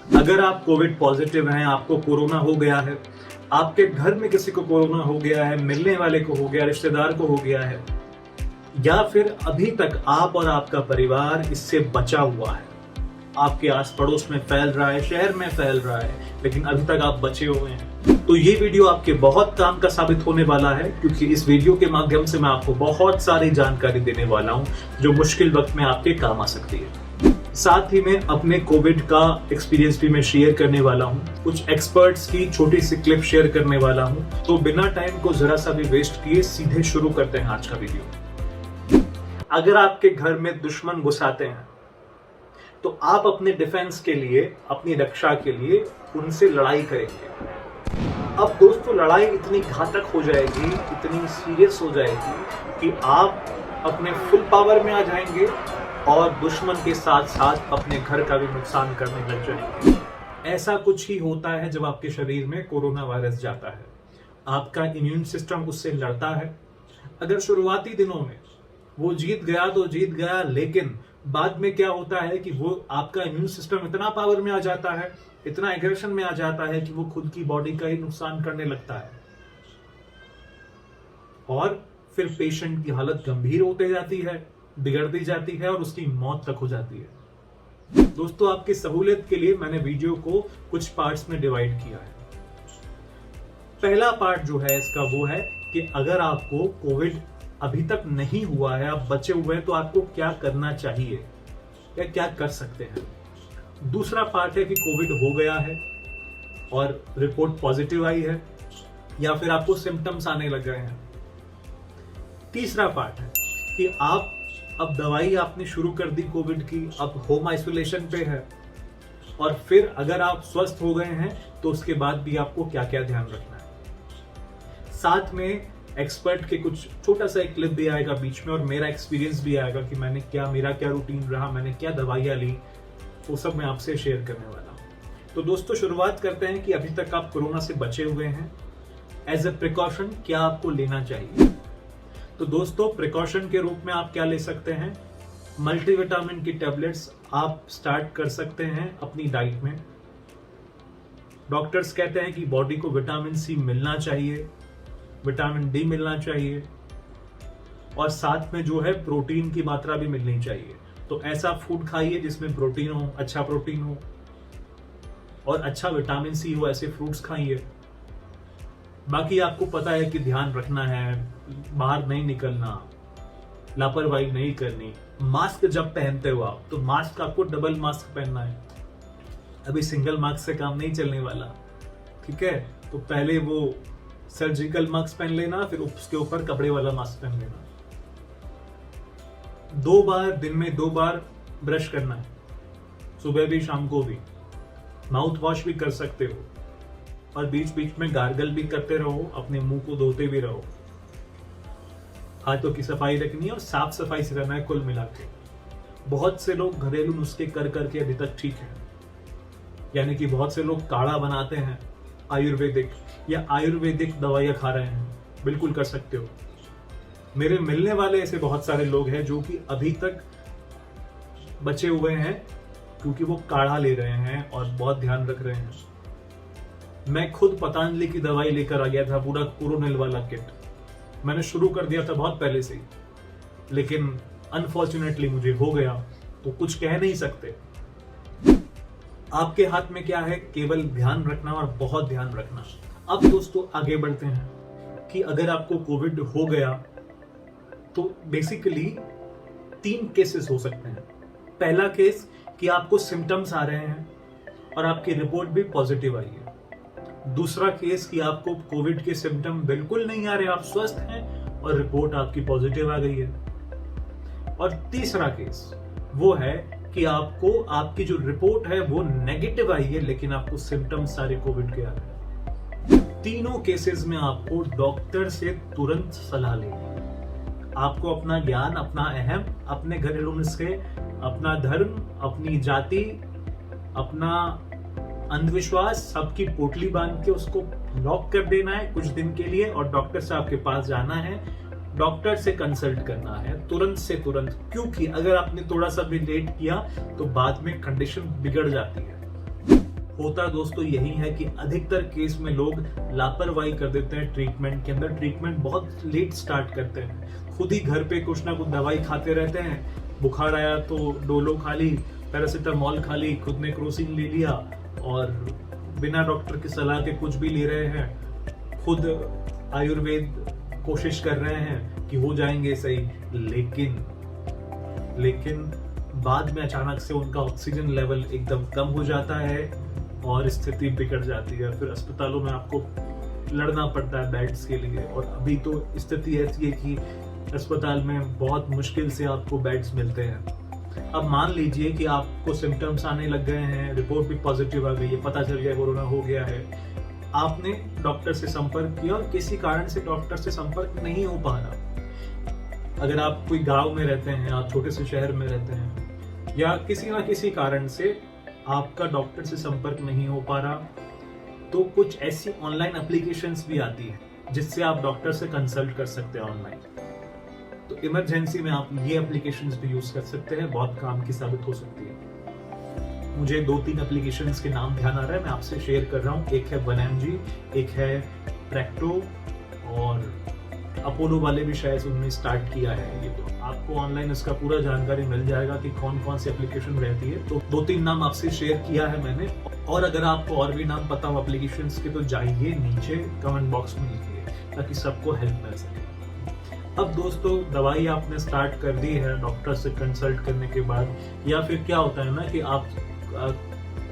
अगर आप Covid positive हैं, आपको कोरोना हो गया है, आपके घर में किसी को कोरोना हो गया है, मिलने वाले को हो गया, रिश्तेदार को हो गया है, या फिर अभी तक आप और आपका परिवार इससे बचा हुआ है, आपके आस पड़ोस में फैल रहा है, शहर में फैल रहा है, लेकिन अभी तक आप बचे हुए हैं, तो ये वीडियो आपके बहुत काम का साबित होने वाला है, क्योंकि इस वीडियो के माध्यम से मैं आपको बहुत सारी जानकारी देने वाला हूं जो मुश्किल वक्त में आपके काम आ सकती है। साथ ही मैं अपने कोविड का एक्सपीरियंस भी मैं शेयर करने वाला हूं, कुछ एक्सपर्ट्स की छोटी सी क्लिप शेयर करने वाला हूं। तो बिना टाइम को जरा सा भी वेस्ट किए सीधे शुरू करते हैं आज का वीडियो। अगर आपके घर में दुश्मन घुसाते हैं तो आप अपने डिफेंस के लिए, अपनी रक्षा के लिए उनसे लड़ाई करेंगे। अब दोस्तों, लड़ाई इतनी घातक हो जाएगी, इतनी सीरियस हो जाएगी कि आप अपने फुल पावर में आ जाएंगे और दुश्मन के साथ साथ अपने घर का भी नुकसान करने लग जाएंगे। ऐसा कुछ ही होता है जब आपके शरीर में कोरोना वायरस जाता है। आपका इम्यून सिस्टम उससे लड़ता है। अगर शुरुआती दिनों में वो जीत गया तो जीत गया, लेकिन बाद में क्या होता है कि वो आपका इम्यून सिस्टम इतना पावर में आ जाता है, इतना एग्रेशन में आ जाता है कि वो खुद की बॉडी का ही नुकसान करने लगता है और फिर पेशेंट की हालत गंभीर होते जाती है, बिगड़ती जाती है और उसकी मौत तक हो जाती है। दोस्तों, आपकी सहूलियत के लिए मैंने वीडियो को कुछ पार्ट्स में डिवाइड किया है। पहला पार्ट जो है इसका वो है कि अगर आपको कोविड अभी तक नहीं हुआ है, आप बचे हुए हैं, तो आपको क्या करना चाहिए या क्या कर सकते हैं। दूसरा पार्ट है कि कोविड हो गया है और रिपोर्ट पॉजिटिव आई है या फिर आपको सिम्टम्स आने लग गए हैं। तीसरा पार्ट है कि आप अब दवाई आपने शुरू कर दी कोविड की, अब होम आइसोलेशन पे है, और फिर अगर आप स्वस्थ हो गए हैं तो उसके बाद भी आपको क्या क्या ध्यान रखना है। साथ में एक्सपर्ट के कुछ छोटा सा एक क्लिप भी आएगा बीच में और मेरा एक्सपीरियंस भी आएगा कि मेरा क्या रूटीन रहा, मैंने क्या दवाइयाँ ली, वो सब मैं आपसे शेयर करने वाला हूँ। तो दोस्तों, शुरुआत करते हैं कि अभी तक आप कोरोना से बचे हुए हैं, एज ए प्रिकॉशन क्या आपको लेना चाहिए। तो दोस्तों, प्रिकॉशन के रूप में आप क्या ले सकते हैं, मल्टीविटामिन की टैबलेट्स आप स्टार्ट कर सकते हैं अपनी डाइट में। डॉक्टर्स कहते हैं कि बॉडी को विटामिन सी मिलना चाहिए, विटामिन डी मिलना चाहिए और साथ में जो है प्रोटीन की मात्रा भी मिलनी चाहिए। तो ऐसा फूड खाइए जिसमें प्रोटीन हो, अच्छा प्रोटीन हो और अच्छा विटामिन सी हो, ऐसे फ्रूट्स खाइए। बाकी आपको पता है कि ध्यान रखना है, बाहर नहीं निकलना, लापरवाही नहीं करनी। मास्क जब पहनते हो आप, तो मास्क आपको डबल मास्क पहनना है। अभी सिंगल मास्क से काम नहीं चलने वाला, ठीक है। तो पहले वो सर्जिकल मास्क पहन लेना, फिर उसके ऊपर कपड़े वाला मास्क पहन लेना। 2 बार दिन में 2 बार ब्रश करना है, सुबह भी शाम को भी। माउथ वॉश भी कर सकते हो और बीच बीच में गार्गल भी करते रहो, अपने मुंह को धोते भी रहो। हाथों की सफाई रखनी है और साफ सफाई से रहना है कुल मिला के। बहुत से लोग घरेलू नुस्खे कर करके अभी तक ठीक है, यानी कि बहुत से लोग काढ़ा बनाते हैं आयुर्वेदिक, या आयुर्वेदिक दवाइयां खा रहे हैं, बिल्कुल कर सकते हो। मेरे मिलने वाले ऐसे बहुत सारे लोग हैं जो कि अभी तक बचे हुए हैं क्योंकि वो काढ़ा ले रहे हैं और बहुत ध्यान रख रहे हैं। मैं खुद पतंजलि की दवाई लेकर आ गया था, पूरा कोरोनिल वाला किट। मैंने शुरू कर दिया था बहुत पहले से ही, लेकिन अनफॉर्चुनेटली मुझे हो गया, तो कुछ कह नहीं सकते। आपके हाथ में क्या है, केवल ध्यान रखना और बहुत ध्यान रखना। अब दोस्तों, आगे बढ़ते हैं कि अगर आपको कोविड हो गया तो बेसिकली 3 केसेस हो सकते हैं। पहला केस कि आपको सिम्टम्स आ रहे हैं और आपकी रिपोर्ट भी पॉजिटिव आई है। दूसरा केस कि आपको कोविड के सिम्टम बिल्कुल नहीं आ रहे, आप स्वस्थ हैं और रिपोर्ट आपकी पॉजिटिव आ गई है। और तीसरा केस वो है कि आपको आपकी जो रिपोर्ट है वो नेगेटिव आई है, लेकिन आपको सिम्टम्स सारे कोविड के आ रहे हैं। तीनों केसेस में आपको डॉक्टर से तुरंत सलाह लेनी है। आपको अपना ज्ञान, अपना अहम, अपने घरेलू नुस्खे, अपना धर्म, अपनी जाति, अपना अंधविश्वास, सबकी पोटली बांध के उसको लॉक कर देना है कुछ दिन के लिए और डॉक्टर साहब के पास जाना है, डॉक्टर से कंसल्ट करना है तुरंत से तुरंत, क्योंकि अगर आपने थोड़ा सा भी लेट किया तो बाद में कंडीशन बिगड़ जाती है। होता दोस्तों यही है कि अधिकतर केस में लोग लापरवाही कर देते हैं ट्रीटमेंट के अंदर, ट्रीटमेंट बहुत लेट स्टार्ट करते हैं, खुद ही घर पे कुछ ना कुछ दवाई खाते रहते हैं, बुखार आया तो डोलो खा ली, पैरासीटामोल खा ली, खुद ने क्रोसिन ले लिया और बिना डॉक्टर की सलाह के कुछ भी ले रहे हैं, खुद आयुर्वेद कोशिश कर रहे हैं कि हो जाएंगे सही, लेकिन बाद में अचानक से उनका ऑक्सीजन लेवल एकदम कम हो जाता है और स्थिति बिगड़ जाती है। फिर अस्पतालों में आपको लड़ना पड़ता है बेड्स के लिए, और अभी तो स्थिति ऐसी है कि अस्पताल में बहुत मुश्किल से आपको बेड्स मिलते हैं। अब मान लीजिए कि आपको सिम्टम्स आने लग गए हैं, रिपोर्ट भी पॉजिटिव आ गई है, पता चल गया कोरोना हो गया है, आपने डॉक्टर से संपर्क किया और किसी कारण से डॉक्टर से संपर्क नहीं हो पा रहा, अगर आप कोई गांव में रहते हैं, आप छोटे से शहर में रहते हैं, या किसी ना किसी कारण से आपका डॉक्टर से संपर्क नहीं हो पा रहा, तो कुछ ऐसी ऑनलाइन एप्लीकेशंस भी आती है जिससे आप डॉक्टर से कंसल्ट कर सकते हैं ऑनलाइन। तो इमरजेंसी में आप ये एप्लीकेशंस भी यूज कर सकते हैं, बहुत काम की साबित हो सकती है। मुझे 2-3 एप्लीकेशंस के नाम ध्यान आ रहा है, मैं आपसे शेयर कर रहा हूँ। एक है 1mg, एक है प्रेक्टो, और अपोलो वाले भी शायद उन्होंने स्टार्ट किया है। ये तो आपको ऑनलाइन इसका पूरा जानकारी मिल जाएगा कि कौन कौन सी एप्लीकेशन रहती है। तो 2-3 नाम आपसे शेयर किया है मैंने, और अगर आपको और भी नाम पता हो एप्लीकेशंस के तो जाइए नीचे कमेंट बॉक्स में लिखिए ताकि सबको हेल्प मिल सके। अब दोस्तों दवाई आपने स्टार्ट कर दी है डॉक्टर से कंसल्ट करने के बाद, या फिर क्या होता है ना कि आप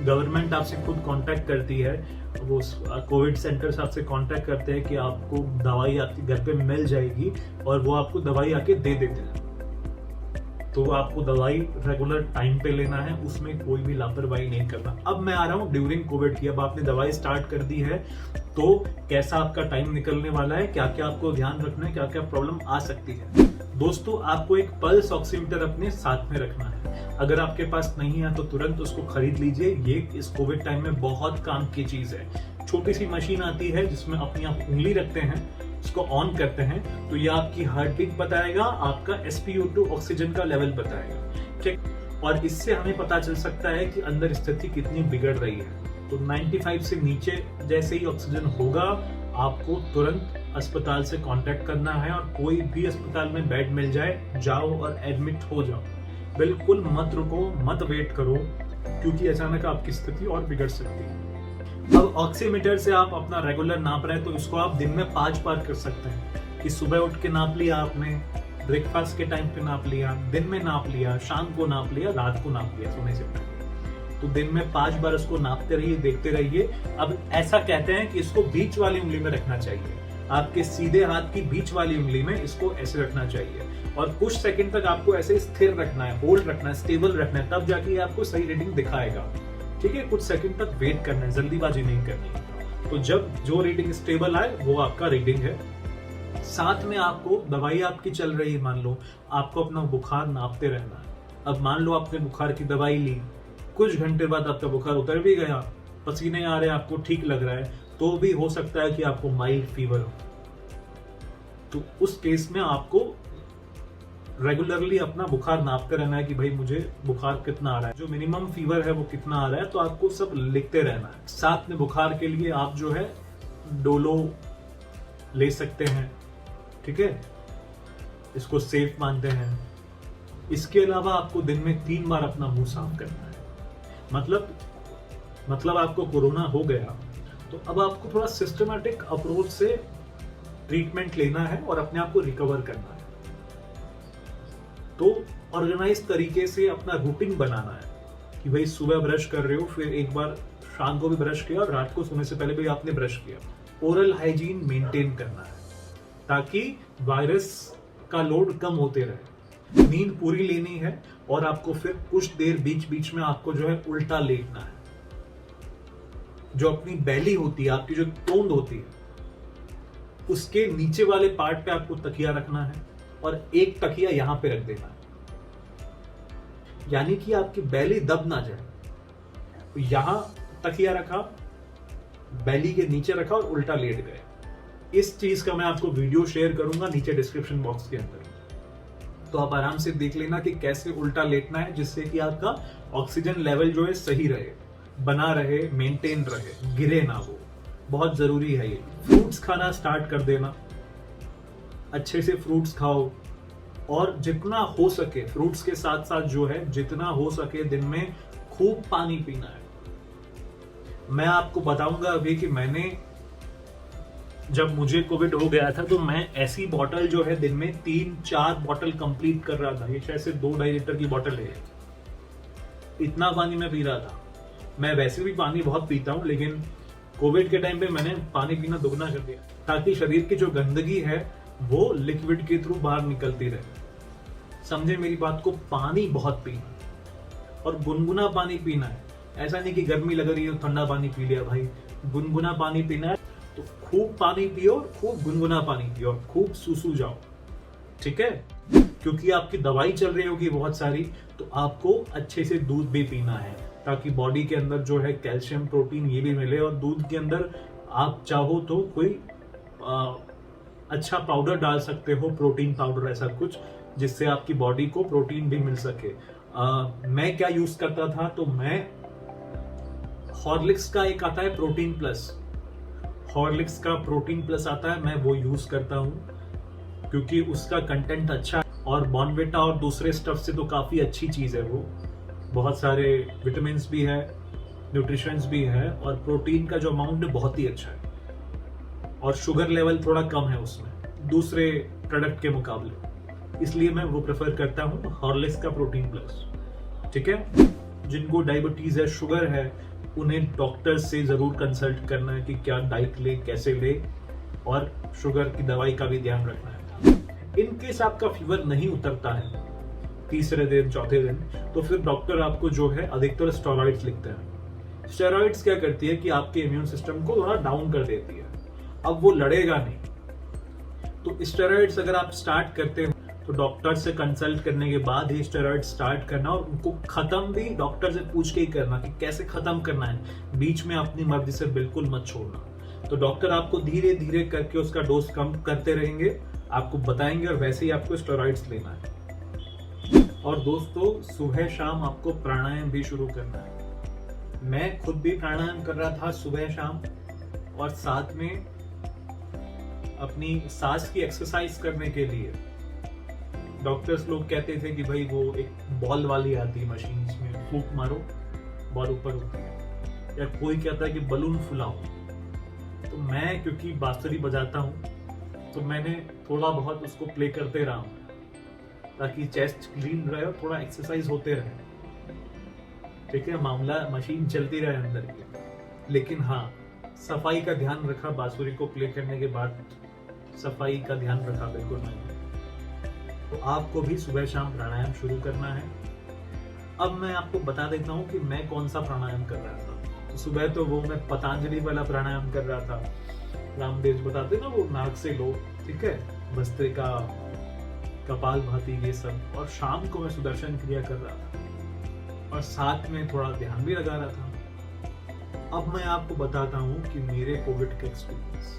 गवर्नमेंट आपसे खुद कांटेक्ट करती है, वो कोविड सेंटर से आपसे कांटेक्ट करते हैं कि आपको दवाई आपके घर पे मिल जाएगी, और वो आपको दवाई आके दे देते हैं। तो आपको दवाई रेगुलर टाइम पे लेना है, उसमें कोई भी लापरवाही नहीं करना। अब मैं आ रहा हूँ ड्यूरिंग कोविड की। अब आपने दवाई स्टार्ट कर दी है तो कैसा आपका टाइम निकलने वाला है, क्या क्या आपको ध्यान रखना है, क्या क्या प्रॉब्लम आ सकती है। दोस्तों आपको एक पल्स ऑक्सीमीटर अपने साथ में रखना है, अगर आपके पास नहीं है तो तुरंत उसको खरीद लीजिए। ये इस कोविड टाइम में बहुत काम की चीज है। छोटी सी मशीन आती है जिसमें अपनी आप उंगली रखते हैं, इसको ऑन करते हैं तो ये आपकी हार्ट बीट बताएगा, आपका SpO2 ऑक्सीजन का लेवल बताएगा, ठीक। और इससे हमें पता चल सकता है कि अंदर स्थिति कितनी बिगड़ रही है। तो 95 से नीचे जैसे ही ऑक्सीजन होगा आपको तुरंत अस्पताल से कांटेक्ट करना है, और कोई भी अस्पताल में बेड मिल जाए जाओ और एडमिट हो जाओ। बिल्कुल मत रुको, मत वेट करो, क्योंकि अचानक आपकी स्थिति और बिगड़ सकती है। अब ऑक्सीमीटर से आप अपना रेगुलर नाप रहे हैं तो इसको आप दिन में 5 बार कर सकते हैं कि सुबह उठ के नाप लिया आपने, ब्रेकफास्ट के टाइम पे नाप लिया, दिन में नाप लिया, शाम को नाप लिया, रात को नाप लिया सोने से पहले। तो दिन में 5 बार इसको नापते रहिए, देखते रहिए। अब ऐसा कहते हैं कि इसको बीच वाली उंगली में रखना चाहिए, आपके सीधे हाथ की बीच वाली उंगली में इसको ऐसे रखना चाहिए, और कुछ सेकंड तक आपको ऐसे स्थिर रखना है, होल्ड रखना है, स्टेबल रखना है, तब जाके आपको सही रीडिंग दिखाएगा, ठीक है। कुछ सेकंड तक वेट करना है, जल्दीबाजी नहीं करनी। तो जब जो रीडिंग स्टेबल आए वो आपका रीडिंग है। साथ में आपको दवाई आपकी चल रही है, मान लो आपको अपना बुखार नापते रहना है। अब मान लो आपने बुखार की दवाई ली, कुछ घंटे बाद आपका बुखार उतर भी गया, पसीने आ रहे हैं, आपको ठीक लग रहा है, तो भी हो सकता है कि आपको माइल्ड फीवर हो। तो उस केस में आपको रेगुलरली अपना बुखार नापते रहना है कि भाई मुझे बुखार कितना आ रहा है, जो मिनिमम फीवर है वो कितना आ रहा है, तो आपको सब लिखते रहना है। साथ में बुखार के लिए आप जो है डोलो ले सकते हैं, ठीक है, इसको सेफ मानते हैं। इसके अलावा आपको दिन में 3 बार अपना मुंह साफ करना है। मतलब आपको कोरोना हो गया तो अब आपको थोड़ा सिस्टमैटिक अप्रोच से ट्रीटमेंट लेना है और अपने आप को रिकवर करना है। तो ऑर्गेनाइज तरीके से अपना रूटीन बनाना है कि भाई सुबह ब्रश कर रहे हो, फिर एक बार शाम को भी ब्रश किया, और रात को सोने से पहले भी आपने ब्रश किया। ओरल हाइजीन मेंटेन करना है ताकि वायरस का लोड कम होते रहे। नींद पूरी लेनी है, और आपको फिर कुछ देर बीच बीच में आपको जो है उल्टा लेटना है। जो अपनी बैली होती है, आपकी जो तोंद होती है, उसके नीचे वाले पार्ट पे आपको तकिया रखना है, और एक तकिया यहां पे रख देना है, यानी कि आपकी बैली दब ना जाए। तो यहां तकिया रखा, बैली के नीचे रखा और उल्टा लेट गए। इस चीज का मैं आपको वीडियो शेयर करूंगा नीचे डिस्क्रिप्शन बॉक्स के अंदर, तो आप आराम से देख लेना कि कैसे उल्टा लेटना है जिससे कि आपका ऑक्सीजन लेवल जो है सही रहे। बना रहे, मेंटेन रहे, गिरे ना वो, बहुत जरूरी है ये। फ्रूट्स खाना स्टार्ट कर देना, अच्छे से फ्रूट्स खाओ, और जितना हो सके फ्रूट्स के साथ साथ जो है जितना हो सके दिन में खूब पानी पीना है। मैं आपको बताऊंगा अभी कि मैंने जब मुझे कोविड हो गया था तो मैं ऐसी बॉटल जो है दिन में 3-4 बॉटल कंप्लीट कर रहा था। ये शायद से 2-2.5 लीटर की बॉटल है, इतना पानी मैं पी रहा था। मैं वैसे भी पानी बहुत पीता हूँ, लेकिन कोविड के टाइम पे मैंने पानी पीना दुगना कर दिया ताकि शरीर की जो गंदगी है वो लिक्विड के थ्रू बाहर निकलती रहे। समझे मेरी बात को? पानी बहुत पीना और गुनगुना पानी पीना है। ऐसा नहीं कि गर्मी लग रही है ठंडा पानी पी लिया, भाई गुनगुना पानी पीना है। तो खूब पानी पियो, खूब गुनगुना पानी पियो, खूब सूसू जाओ, ठीक है? क्योंकि आपकी दवाई चल रही होगी बहुत सारी, तो आपको अच्छे से दूध भी पीना है ताकि बॉडी के अंदर जो है कैल्शियम, प्रोटीन ये भी मिले। और दूध के अंदर आप चाहो तो कोई अच्छा पाउडर डाल सकते हो, प्रोटीन पाउडर ऐसा कुछ, जिससे आपकी बॉडी को प्रोटीन भी मिल सके। मैं क्या यूज करता था, तो मैं हॉर्लिक्स का एक आता है प्रोटीन प्लस, हॉर्लिक्स का प्रोटीन प्लस आता है, मैं वो यूज करता हूँ क्योंकि उसका कंटेंट अच्छा है। और बॉर्नविटा और दूसरे स्टफ से तो काफी अच्छी चीज है वो, बहुत सारे विटामिन भी है, न्यूट्रिशंस भी है, और प्रोटीन का जो अमाउंट है बहुत ही अच्छा है। और शुगर लेवल थोड़ा कम है उसमें दूसरे प्रोडक्ट के मुकाबले, इसलिए मैं वो प्रेफर करता हूँ हॉर्लिक्स का प्रोटीन प्लस, ठीक है? जिनको डायबिटीज है, शुगर है, उन्हें डॉक्टर से जरूर कंसल्ट करना है कि क्या डाइट ले, कैसे ले, और शुगर की दवाई का भी ध्यान रखना है। इन केस आपका फीवर नहीं उतरता है तीसरे दिन, चौथे दिन, तो फिर डॉक्टर आपको जो है अधिकतर स्टेरॉइड्स लिखते हैं। स्टेरॉइड्स क्या करती है कि आपके इम्यून सिस्टम को थोड़ा डाउन कर देती है, अब वो लड़ेगा नहीं। तो स्टेरॉइड्स अगर आप स्टार्ट करते हो तो डॉक्टर से कंसल्ट करने के बाद ही स्टेरॉइड स्टार्ट करना, और उनको खत्म भी डॉक्टर से पूछ के ही करना कि कैसे खत्म करना है। बीच में अपनी मर्जी से बिल्कुल मत छोड़ना। तो डॉक्टर आपको धीरे धीरे करके उसका डोज कम करते रहेंगे, आपको बताएंगे, और वैसे ही आपको स्टेरॉइड्स लेना है। और दोस्तों, सुबह शाम आपको प्राणायाम भी शुरू करना है। मैं खुद भी प्राणायाम कर रहा था सुबह शाम, और साथ में अपनी सांस की एक्सरसाइज करने के लिए डॉक्टर्स लोग कहते थे कि भाई वो एक बॉल वाली आती है मशीन, में फूंक मारो, बॉल ऊपर होती है, या कोई कहता है कि बलून फुलाओ। तो मैं क्योंकि बांसुरी बजाता हूँ, तो मैंने थोड़ा बहुत उसको प्ले करते रहा हूँ ताकि चेस्ट क्लीन रहे और थोड़ा एक्सरसाइज होते रहे, ठीक है? मामला मशीन चलती रहे अंदर की, लेकिन हाँ, सफाई का ध्यान रखा। बांसुरी को प्ले करने के बाद सफाई का ध्यान रखा बिल्कुल मैंने। तो आपको भी सुबह शाम प्राणायाम शुरू करना है। अब मैं आपको बता देता हूँ कि मैं कौन सा प्राणायाम कर रहा था। तो सुबह तो वो मैं पतंजलि वाला प्राणायाम कर रहा था, रामदेव बताते ना, वो नाक से लो, ठीक है, भस्त्रिका, कपालभाति, ये सब। और शाम को मैं सुदर्शन क्रिया कर रहा था, और साथ में थोड़ा ध्यान भी लगा रहा था। अब मैं आपको बताता हूँ कि मेरे कोविड के एक्सपीरियंस।